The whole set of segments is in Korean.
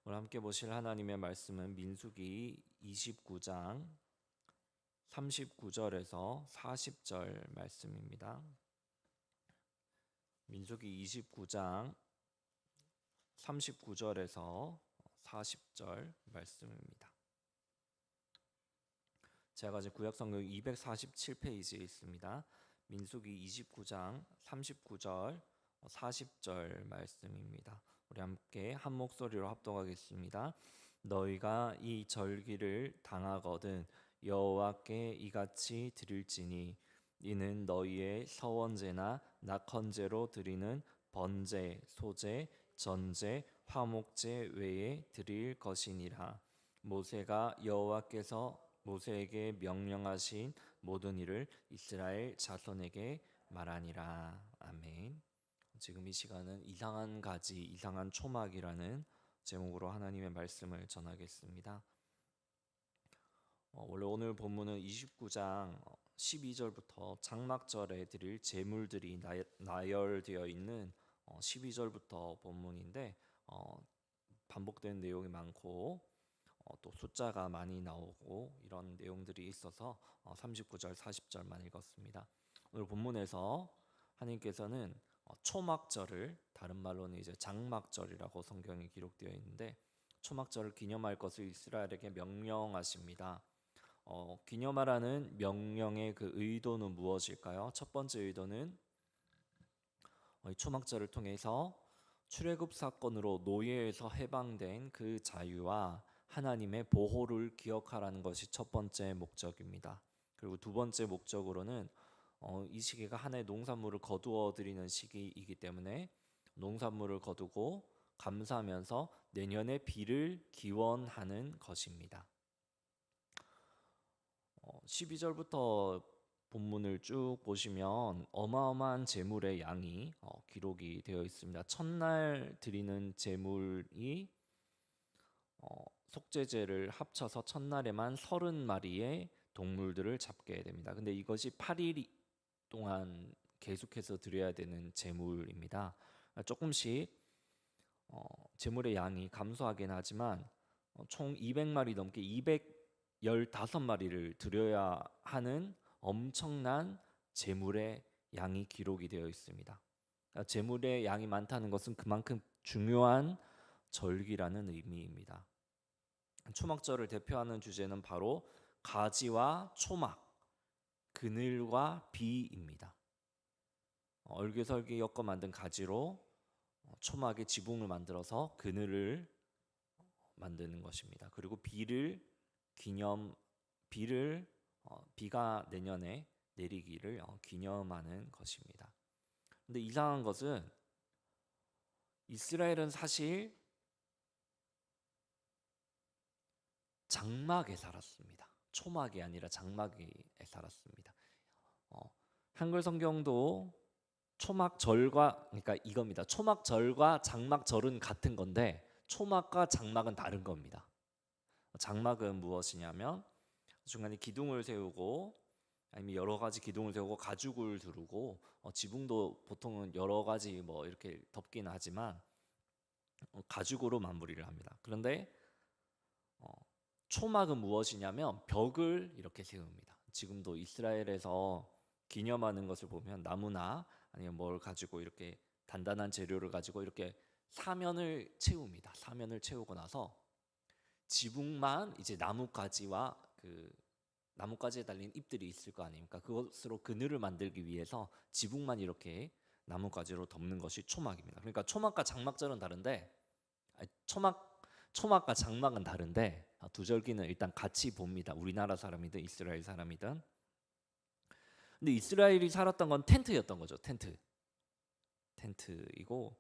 오늘 함께 보실 하나님의 말씀은 민수기 29장 39절에서 40절 말씀입니다. 민수기 29장 39절에서 40절 말씀입니다. 제가 가진 구약성경 247페이지에 있습니다. 민수기 29장 39절 40절 말씀입니다. 우리 함께 한 목소리로 합독하겠습니다. 너희가 이 절기를 당하거든 여호와께 이같이 드릴지니 이는 너희의 서원제나 낙헌제로 드리는 번제, 소제, 전제, 화목제 외에 드릴 것이니라. 모세가 여호와께서 모세에게 명령하신 모든 일을 이스라엘 자손에게 말하니라. 아멘. 지금 이 시간은 이상한 가지, 이상한 초막이라는 제목으로 하나님의 말씀을 전하겠습니다. 원래 오늘 본문은 29장 12절부터 장막절에 드릴 제물들이 나열되어 있는 12절부터 본문인데 반복되는 내용이 많고 또 숫자가 많이 나오고 이런 내용들이 있어서 39절, 40절만 읽었습니다. 오늘 본문에서 하나님께서는 초막절을 다른 말로는 이제 장막절이라고 성경에 기록되어 있는데 초막절을 기념할 것을 이스라엘에게 명령하십니다. 기념하라는 명령의 그 의도는 무엇일까요? 첫 번째 의도는 이 초막절을 통해서 출애굽 사건으로 노예에서 해방된 그 자유와 하나님의 보호를 기억하라는 것이 첫 번째 목적입니다. 그리고 두 번째 목적으로는 이 시기가 한 해 농산물을 거두어 드리는 시기이기 때문에 농산물을 거두고 감사하면서 내년의 비를 기원하는 것입니다. 12절부터 본문을 쭉 보시면 어마어마한 제물의 양이 기록이 되어 있습니다. 첫날 드리는 제물이 속죄제를 합쳐서 첫날에만 30마리의 동물들을 잡게 됩니다. 근데 이것이 8일 동안 계속해서 드려야 되는 제물입니다. 조금씩 제물의 양이 감소하긴 하지만 총 200마리 넘게 215마리를 드려야 하는 엄청난 제물의 양이 기록이 되어 있습니다. 제물의 양이 많다는 것은 그만큼 중요한 절기라는 의미입니다. 초막절을 대표하는 주제는 바로 가지와 초막, 그늘과 비입니다. 얼개설개 엮어 만든 가지로 초막의 지붕을 만들어서 그늘을 만드는 것입니다. 그리고 비가 내년에 내리기를 기념하는 것입니다. 근데 이상한 것은 이스라엘은 사실 장막에 살았습니다. 초막이 아니라 장막에 살았습니다. 한글 성경도 초막절과 그러니까 이겁니다. 초막절과 장막절은 같은 건데 초막과 장막은 다른 겁니다. 장막은 무엇이냐면 중간에 기둥을 세우고 아니면 여러 가지 기둥을 세우고 가죽을 두르고 지붕도 보통은 여러 가지 뭐 이렇게 덮기는 하지만 가죽으로 마무리를 합니다. 그런데 초막은 무엇이냐면 벽을 이렇게 세웁니다. 지금도 이스라엘에서 기념하는 것을 보면 나무나 아니면 뭘 가지고 이렇게 단단한 재료를 가지고 이렇게 사면을 채웁니다. 사면을 채우고 나서 지붕만 이제 나뭇가지와 그 나뭇가지에 달린 잎들이 있을 거 아닙니까? 그것으로 그늘을 만들기 위해서 지붕만 이렇게 나뭇가지로 덮는 것이 초막입니다. 그러니까 초막과 장막절은 다른데 초막과 장막은 다른데 두 절기는 일단 같이 봅니다. 우리나라 사람이든 이스라엘 사람이든. 근데 이스라엘이 살았던 건 텐트였던 거죠. 텐트이고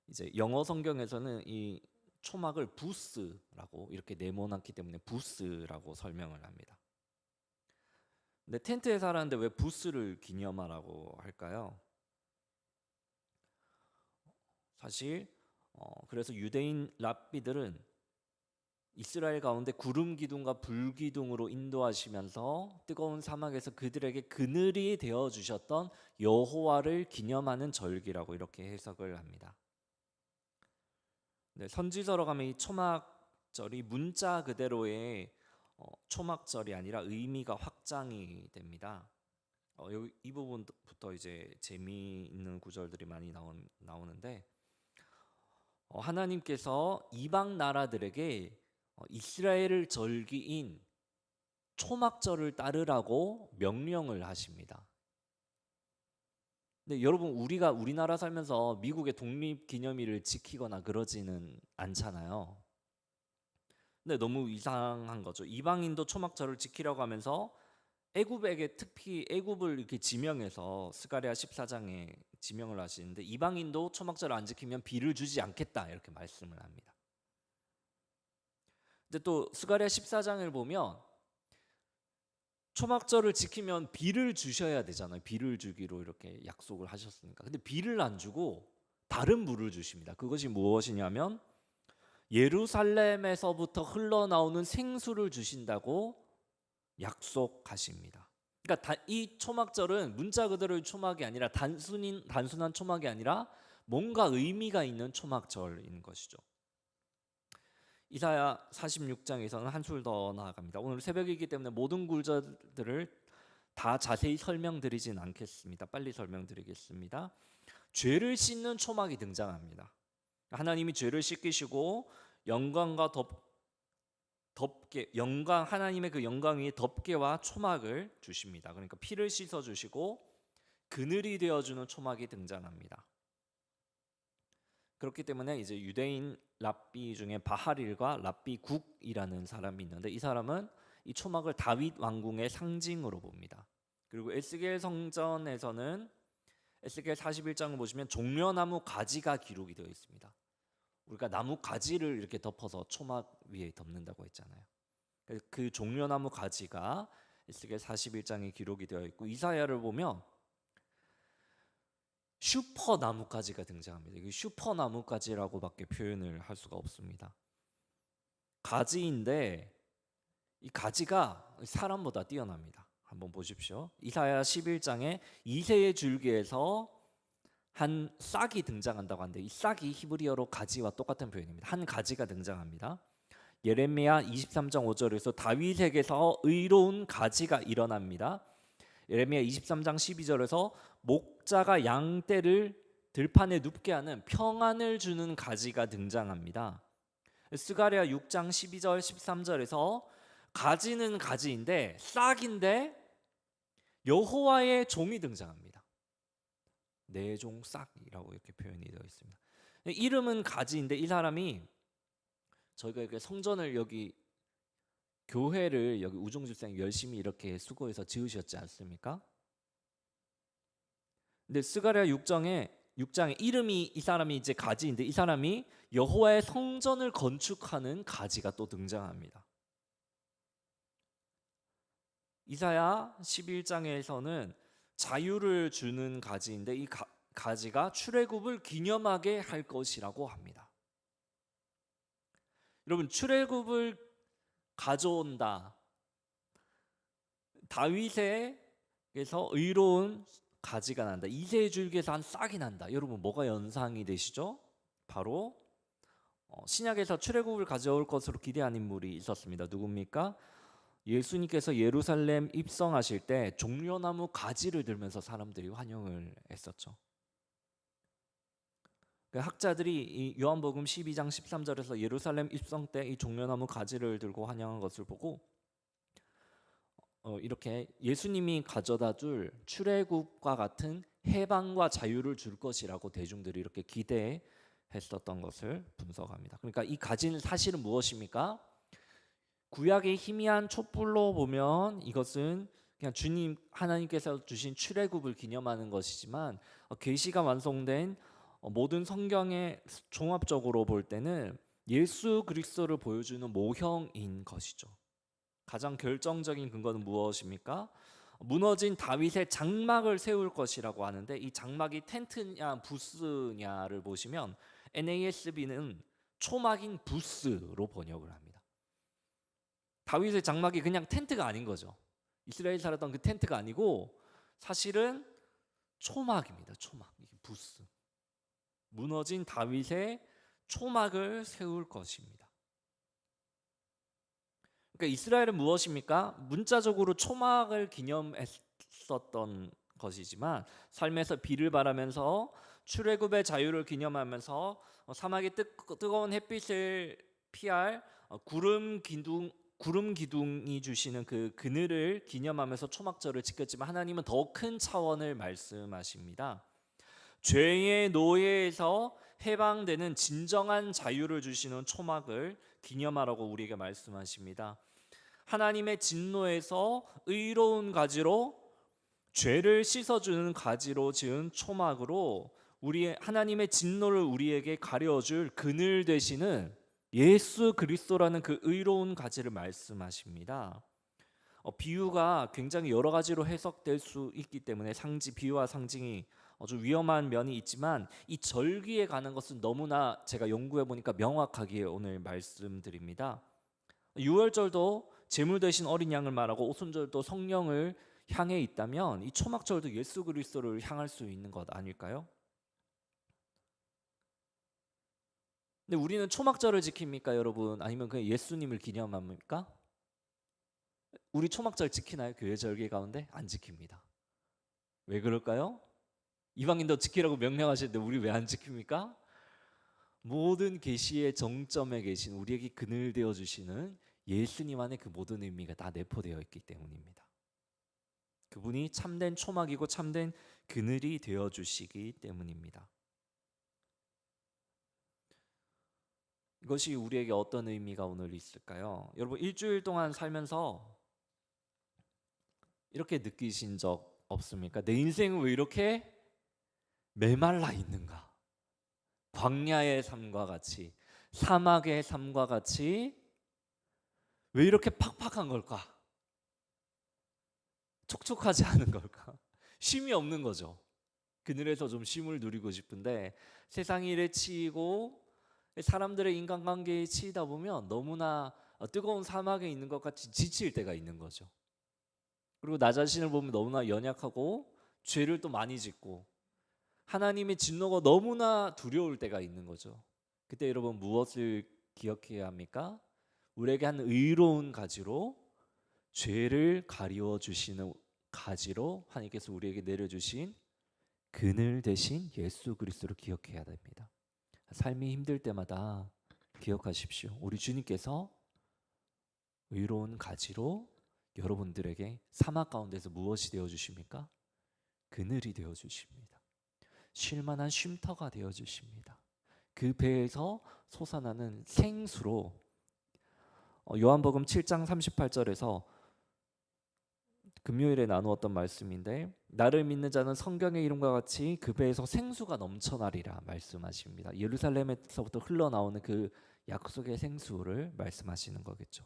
이제 영어 성경에서는 이 초막을 부스라고 이렇게 네모났기 때문에 부스라고 설명을 합니다. 근데 텐트에 살았는데 왜 부스를 기념하라고 할까요? 사실 그래서 유대인 랍비들은 이스라엘 가운데 구름 기둥과 불 기둥으로 인도하시면서 뜨거운 사막에서 그들에게 그늘이 되어 주셨던 여호와를 기념하는 절기라고 이렇게 해석을 합니다. 네, 선지서로 가면 이 초막절이 문자 그대로의 초막절이 아니라 의미가 확장이 됩니다. 이 부분부터 이제 재미있는 구절들이 많이 나오는데 하나님께서 이방 나라들에게 이스라엘을 절기인 초막절을 따르라고 명령을 하십니다. 근데 여러분, 우리가 우리나라 살면서 미국의 독립기념일을 지키거나 그러지는 않잖아요. 근데 너무 이상한 거죠. 이방인도 초막절을 지키려고 하면서 애굽에게 특히 애굽을 이렇게 지명해서 스가랴 14장에 지명을 하시는데 이방인도 초막절을 안 지키면 비를 주지 않겠다 이렇게 말씀을 합니다. 근데 또 스가랴 14장을 보면 초막절을 지키면 비를 주셔야 되잖아요. 비를 주기로 이렇게 약속을 하셨으니까. 근데 비를 안 주고 다른 물을 주십니다. 그것이 무엇이냐면 예루살렘에서부터 흘러나오는 생수를 주신다고 약속하십니다. 그러니까 이 초막절은 문자 그대로의 초막이 아니라 단순한 초막이 아니라 뭔가 의미가 있는 초막절인 것이죠. 이사야 46장에서는 한술 더 나아갑니다. 오늘 새벽이기 때문에 모든 구절들을 다 자세히 설명드리진 않겠습니다. 빨리 설명드리겠습니다. 죄를 씻는 초막이 등장합니다. 하나님이 죄를 씻기시고 영광과 하나님의 그 영광 위에 덮개와 초막을 주십니다. 그러니까 피를 씻어 주시고 그늘이 되어 주는 초막이 등장합니다. 그렇기 때문에 이제 유대인 랍비 중에 바하릴과 랍비 국이라는 사람이 있는데 이 사람은 이 초막을 다윗 왕궁의 상징으로 봅니다. 그리고 에스겔 성전에서는 에스겔 41장을 보시면 종려나무 가지가 기록이 되어 있습니다. 우리가 나무 가지를 이렇게 덮어서 초막 위에 덮는다고 했잖아요. 그 종려나무 가지가 에스겔 41장에 기록이 되어 있고 이사야를 보면 슈퍼 나뭇가지가 등장합니다. 이게 슈퍼 나뭇가지라고밖에 표현을 할 수가 없습니다. 가지인데 이 가지가 사람보다 뛰어납니다. 한번 보십시오. 이사야 11장에 이새의 줄기에서 한 싹이 등장한다고 하는데 이 싹이 히브리어로 가지와 똑같은 표현입니다. 한 가지가 등장합니다. 예레미야 23장 5절에서 다윗에게서 의로운 가지가 일어납니다. 예레미야 23장 12절에서 목자가 양떼를 들판에 눕게 하는 평안을 주는 가지가 등장합니다. 스가랴 6장 12절 13절에서 가지는 가지인데 싹인데 여호와의 종이 등장합니다. 내 종 싹이라고 이렇게 표현이 되어 있습니다. 이름은 가지인데 이 사람이 저희가 이렇게 성전을 여기 교회를 여기 우종집사님 열심히 이렇게 수고해서 지으셨지 않습니까? 근데 스가랴 6장에 이름이 이 사람이 이제 가지인데 이 사람이 여호와의 성전을 건축하는 가지가 또 등장합니다. 이사야 11장에서는 자유를 주는 가지인데 이 가지가 출애굽을 기념하게 할 것이라고 합니다. 여러분, 출애굽을 가져온다. 다윗에게서 의로운 가지가 난다. 이새의 줄기에서 한 싹이 난다. 여러분, 뭐가 연상이 되시죠? 바로 신약에서 출애굽을 가져올 것으로 기대한 인물이 있었습니다. 누굽니까? 예수님께서 예루살렘 입성하실 때 종려나무 가지를 들면서 사람들이 환영을 했었죠. 학자들이 이 요한복음 12장 13절에서 예루살렘 입성 때 이 종려나무 가지를 들고 환영한 것을 보고 이렇게 예수님이 가져다 줄 출애굽과 같은 해방과 자유를 줄 것이라고 대중들이 이렇게 기대했었던 것을 분석합니다. 그러니까 이 가지는 사실은 무엇입니까? 구약의 희미한 촛불로 보면 이것은 그냥 주님 하나님께서 주신 출애굽을 기념하는 것이지만 계시가 완성된 모든 성경의 종합적으로 볼 때는 예수 그리스도를 보여주는 모형인 것이죠. 가장 결정적인 근거는 무엇입니까? 무너진 다윗의 장막을 세울 것이라고 하는데 이 장막이 텐트냐 부스냐를 보시면 NASB는 초막인 부스로 번역을 합니다. 다윗의 장막이 그냥 텐트가 아닌 거죠. 이스라엘 살았던 그 텐트가 아니고 사실은 초막입니다. 초막, 이게 부스. 무너진 다윗의 초막을 세울 것입니다. 그러니까 이스라엘은 무엇입니까? 문자적으로 초막을 기념했었던 것이지만 삶에서 비를 바라면서 출애굽의 자유를 기념하면서 사막의 뜨거운 햇빛을 피할 구름 기둥이 주시는 그 그늘을 기념하면서 초막절을 지켰지만 하나님은 더 큰 차원을 말씀하십니다. 죄의 노예에서 해방되는 진정한 자유를 주시는 초막을 기념하라고 우리에게 말씀하십니다. 하나님의 진노에서 의로운 가지로 죄를 씻어주는 가지로 지은 초막으로 하나님의 진노를 우리에게 가려줄 그늘 되시는 예수 그리스도라는 그 의로운 가지를 말씀하십니다. 비유가 굉장히 여러 가지로 해석될 수 있기 때문에 비유와 상징이 아주 위험한 면이 있지만 이 절기에 관한 것은 너무나 제가 연구해 보니까 명확하게 오늘 말씀드립니다. 유월절도 제물 대신 어린 양을 말하고 오순절도 성령을 향해 있다면 이 초막절도 예수 그리스도를 향할 수 있는 것 아닐까요? 근데 우리는 초막절을 지킵니까, 여러분? 아니면 그냥 예수님을 기념합니까? 우리 초막절 지키나요? 교회 절기 가운데? 안 지킵니다. 왜 그럴까요? 이방인도 지키라고 명령하시는데 우리 왜 안 지킵니까? 모든 계시의 정점에 계신 우리에게 그늘 되어 주시는 예수님 안에 그 모든 의미가 다 내포되어 있기 때문입니다. 그분이 참된 초막이고 참된 그늘이 되어 주시기 때문입니다. 이것이 우리에게 어떤 의미가 오늘 있을까요? 여러분, 일주일 동안 살면서 이렇게 느끼신 적 없습니까? 내 인생은 왜 이렇게 메말라 있는가? 광야의 삶과 같이, 사막의 삶과 같이 왜 이렇게 팍팍한 걸까? 촉촉하지 않은 걸까? 쉼이 없는 거죠. 그늘에서 좀 쉼을 누리고 싶은데 세상 일에 치이고 사람들의 인간관계에 치이다 보면 너무나 뜨거운 사막에 있는 것 같이 지칠 때가 있는 거죠. 그리고 나 자신을 보면 너무나 연약하고 죄를 또 많이 짓고 하나님의 진노가 너무나 두려울 때가 있는 거죠. 그때 여러분 무엇을 기억해야 합니까? 우리에게 한 의로운 가지로 죄를 가리워 주시는 가지로 하나님께서 우리에게 내려주신 그늘 대신 예수 그리스도를 기억해야 됩니다. 삶이 힘들 때마다 기억하십시오. 우리 주님께서 의로운 가지로 여러분들에게 사막 가운데서 무엇이 되어 주십니까? 그늘이 되어 주십니다. 쉴만한 쉼터가 되어 주십니다. 그 배에서 솟아나는 생수로 요한복음 7장 38절에서 금요일에 나누었던 말씀인데 나를 믿는 자는 성경의 이름과 같이 그 배에서 생수가 넘쳐나리라 말씀하십니다. 예루살렘에서부터 흘러나오는 그 약속의 생수를 말씀하시는 거겠죠.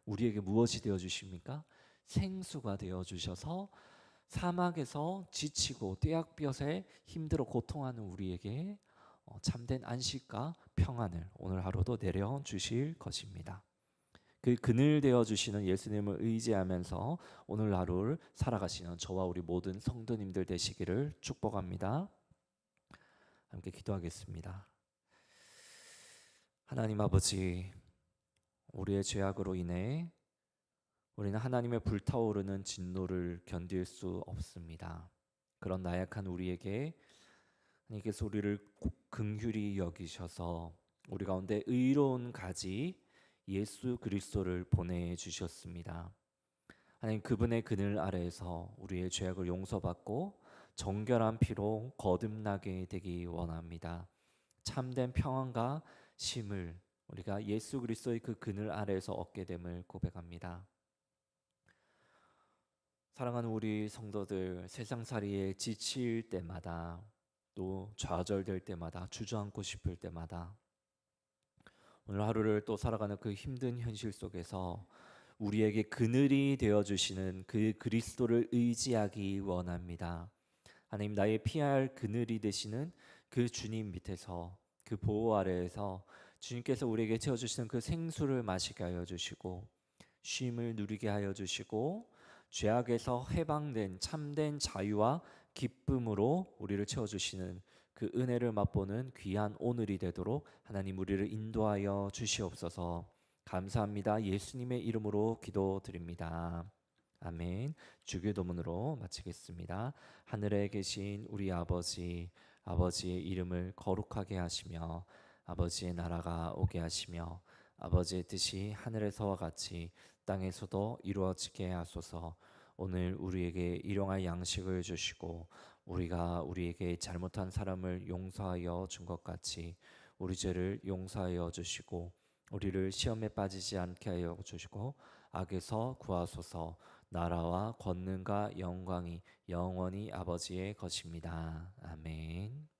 우리에게 무엇이 되어 주십니까? 생수가 되어 주셔서 사막에서 지치고 떼약볕에 힘들어 고통하는 우리에게 참된 안식과 평안을 오늘 하루도 내려 주실 것입니다. 그 그늘 되어 주시는 예수님을 의지하면서 오늘 하루를 살아가시는 저와 우리 모든 성도님들 되시기를 축복합니다. 함께 기도하겠습니다. 하나님 아버지, 우리의 죄악으로 인해 우리는 하나님의 불타오르는 진노를 견딜 수 없습니다. 그런 나약한 우리에게 하나님께서 우리를 긍휼히 여기셔서 우리 가운데 의로운 가지 예수 그리스도를 보내주셨습니다. 하나님, 그분의 그늘 아래에서 우리의 죄악을 용서받고 정결한 피로 거듭나게 되기 원합니다. 참된 평안과 쉼을 우리가 예수 그리스도의 그 그늘 아래에서 얻게 됨을 고백합니다. 사랑하는 우리 성도들, 세상살이에 지칠 때마다 또 좌절될 때마다 주저앉고 싶을 때마다 오늘 하루를 또 살아가는 그 힘든 현실 속에서 우리에게 그늘이 되어주시는 그 그리스도를 의지하기 원합니다. 하나님, 나의 피할 그늘이 되시는 그 주님 밑에서 그 보호 아래에서 주님께서 우리에게 채워주시는 그 생수를 마시게 하여 주시고 쉼을 누리게 하여 주시고 죄악에서 해방된 참된 자유와 기쁨으로 우리를 채워주시는 그 은혜를 맛보는 귀한 오늘이 되도록 하나님 우리를 인도하여 주시옵소서. 감사합니다. 예수님의 이름으로 기도드립니다. 아멘. 주기도문으로 마치겠습니다. 하늘에 계신 우리 아버지, 아버지의 이름을 거룩하게 하시며 아버지의 나라가 오게 하시며 아버지의 뜻이 하늘에서와 같이 땅에서도 이루어지게 하소서. 오늘 우리에게 일용할 양식을 주시고 우리가 우리에게 잘못한 사람을 용서하여 준 것 같이 우리 죄를 용서하여 주시고 우리를 시험에 빠지지 않게 하여 주시고 악에서 구하소서. 나라와 권능과 영광이 영원히 아버지의 것입니다. 아멘.